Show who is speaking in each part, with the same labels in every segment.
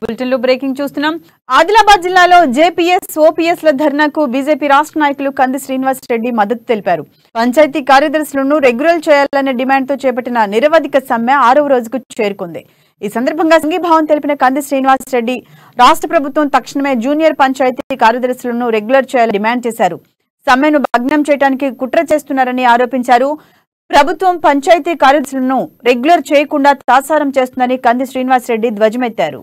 Speaker 1: బులెటిన్లో బ్రేకింగ్ చూస్తున్నాం. ఆదిలాబాద్ జిల్లాలో జేపీఎస్ ఓపీఎస్ల ధర్నాకు బీజేపీ రాష్ట్ర నాయకులు కంది శ్రీనివాస్ రెడ్డి మద్దతు తెలిపారు. పంచాయతీ కార్యదర్శులను రెగ్యులర్ చేయాలనే డిమాండ్తో చేపట్టిన నిరవధిక సమ్మె 6వ రోజుకు చేరుకుంది. ఈ సందర్భంగా సంఘీభావం తెలిపిన కంది శ్రీనివాస్ రెడ్డి రాష్ట్ర ప్రభుత్వం తక్షణమే జూనియర్ పంచాయతీ కార్యదర్శులను రెగ్యులర్ చేయాలని డిమాండ్ చేశారు. సమ్మెను భగ్నం చేయడానికి కుట్ర చేస్తున్నారని ఆరోపించారు. ప్రభుత్వం పంచాయతీ కార్యదర్శులను రెగ్యులర్ చేయకుండా తాసారం చేస్తుందని కంది శ్రీనివాస్ రెడ్డి ధ్వజమెత్తారు.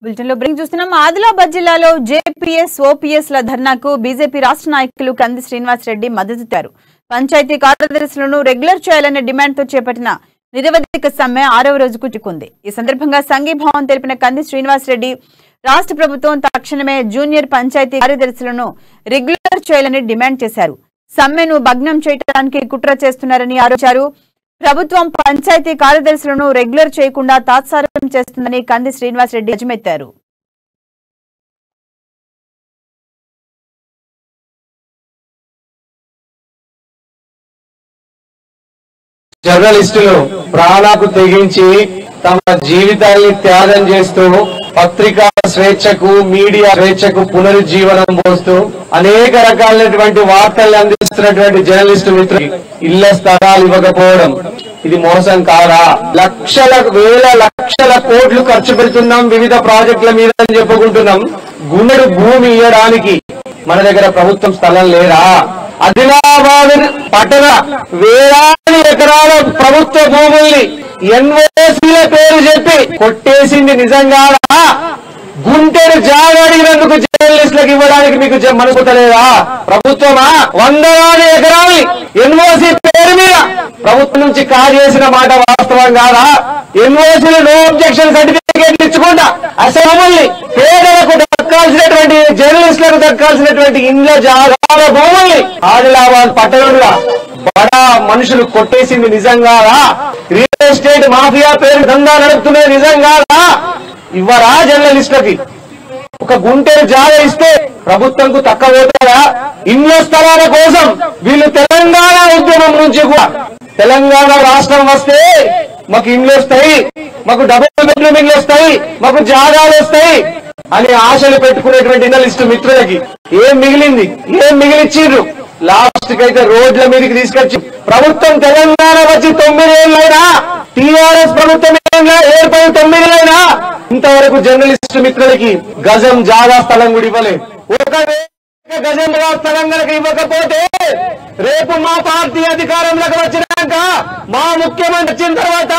Speaker 1: బులెటిన్లో బ్రేకింగ్ చూస్తున్నాం. ఆదిలాబాద్ జిల్లాలో జేపీఎస్ ఓపీఎస్ల ధర్నాకు బీజేపీ రాష్ట్ర నాయకులు కంది శ్రీనివాస్ రెడ్డి మద్దతుతారు. పంచాయతీ కార్యదర్శులను రెగ్యులర్ చేయాలనే డిమాండ్తో చేపట్టిన నిరవధిక సమ్మె 6వ రోజుకు చిక్కుంది. ఈ సందర్భంగా సంఘీభావం తెలిపిన కంది శ్రీనివాస్ రెడ్డి రాష్ట్ర ప్రభుత్వం తక్షణమే జూనియర్ పంచాయతీ కార్యదర్శులను రెగ్యులర్ చేయాలని డిమాండ్ చేశారు. సమ్మెను భగ్నం చేయడానికి కుట్ర చేస్తున్నారని ఆరోపించారు. ప్రభుత్వం పంచాయతీ కార్యదర్శులను రెగ్యులర్ చేయకుండా తాత్సారం చేస్తుందని కంది శ్రీనివాస్ రెడ్డి ధ్వజమెత్తారు.
Speaker 2: జర్నలిస్టులు ప్రాణాలకు తెగించి తమ జీవితాన్ని త్యాగం చేస్తూ పత్రికా స్వేచ్ఛకు మీడియా స్వేచ్ఛకు పునరుజ్జీవనం పోస్తూ అనేక రకాలైనటువంటి వార్తలు అందిస్తున్నటువంటి జర్నలిస్టు మిత్రులు ఇళ్ల స్థలాలు ఇవ్వకపోవడం ఇది మోసం కాదా? వేల లక్షల కోట్లు ఖర్చు పెడుతున్నాం వివిధ ప్రాజెక్టుల మీద అని చెప్పుకుంటున్నాం. గుండెడు భూమి ఇవ్వడానికి మన దగ్గర ప్రభుత్వం స్థలం లేదా? ఆదిలాబాద్ పట్టణ వేలాది ఎకరాల ప్రభుత్వ భూముల్ని ఎన్ఓసీల పేరు చెప్పి కొట్టేసింది నిజంగా? గుంటెడు జాగా అడిగినందుకు జర్నలిస్టులకు ఇవ్వడానికి మీకు మనసుతలేదా? ప్రభుత్వమా 100 ఎకరాలు ఎన్ఓసీ పేరు మీద ప్రభుత్వం నుంచి కాల్ చేసిన మాట వాస్తవం కాదా? ఎన్ఓసీలు నో అబ్జెక్షన్ సర్టిఫికేట్ ఇచ్చకుండా అసెంబ్లీ పేదలకు దక్కాల్సినటువంటి జర్నలిస్టులకు దక్కాల్సినటువంటి ఇండ్ల జాగాల భూముల్ని ఆదిలాబాద్ పట్టణంలో బడా మనుషులు కొట్టేసింది నిజంగా? రియల్ ఎస్టేట్ మాఫియా పేరు దందా నడుపుతున్నది నిజంగా? ఇవ్వరా జర్నలిస్టులకి? ఒక గుంటెరు జాగా ఇస్తే ప్రభుత్వంకు తక్కువ పోతారా? ఇళ్ల స్థలాల కోసం వీళ్ళు తెలంగాణ ఉద్యమం నుంచి కూడా తెలంగాణ రాష్ట్రం వస్తే మాకు ఇండ్లు వస్తాయి, మాకు డబుల్ బెడ్రూమ్ ఇండ్లు వస్తాయి, మాకు జాగాలు వస్తాయి అని ఆశలు పెట్టుకునేటువంటి జర్నలిస్టు మిత్రులకి ఏం మిగిలింది? ఏం మిగిలిచ్చిర్రు? లాస్ట్ కి అయితే రోడ్ల మీదకి తీసుకొచ్చి ప్రభుత్వం తెలంగాణ వచ్చి 9 ఏళ్ళైనా, టీఆర్ఎస్ ప్రభుత్వం ఏర్పడి 9 ఏళ్ళైనా ఇంతవరకు జర్నలిస్టు మిత్రులకి గజం జాగా స్థలం కూడా ఇవ్వలేదు. ఒక గజం స్థలం కనుక ఇవ్వకపోతే రేపు మా పార్టీ అధికారంలోకి వచ్చినాక, మా ముఖ్యమంత్రి వచ్చిన తర్వాత